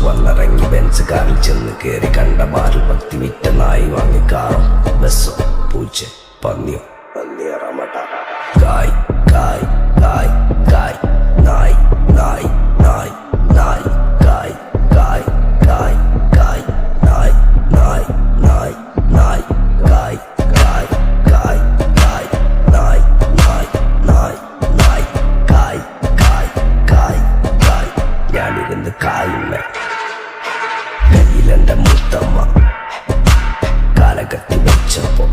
വന്നിറങ്ങി ബെൻസ് കാറിൽ ചെന്ന് കയറി കണ്ട ബാറിൽ ഭക്തി വിറ്റ നായി വാങ്ങി കാറോ ബസ്സോ പൂച്ച പന്നിയോ പന്നിയറമട്ട കായ് കായ് കായ് കായ് നായ് നായ് നായ് നായ് കായ് കായ് കായ് കായ് നായ് നായ് നായ് നായ് കായ് കായ് കായ് കായ് നായ് നായ് നായ് നായ് കായ് കായ് കായ് കായ് ഞാനിരുന്ന് കായുമ്മ കയ്യിലെന്റെ മുത്തമ്മ കാലകത്തി വെച്ചപ്പോ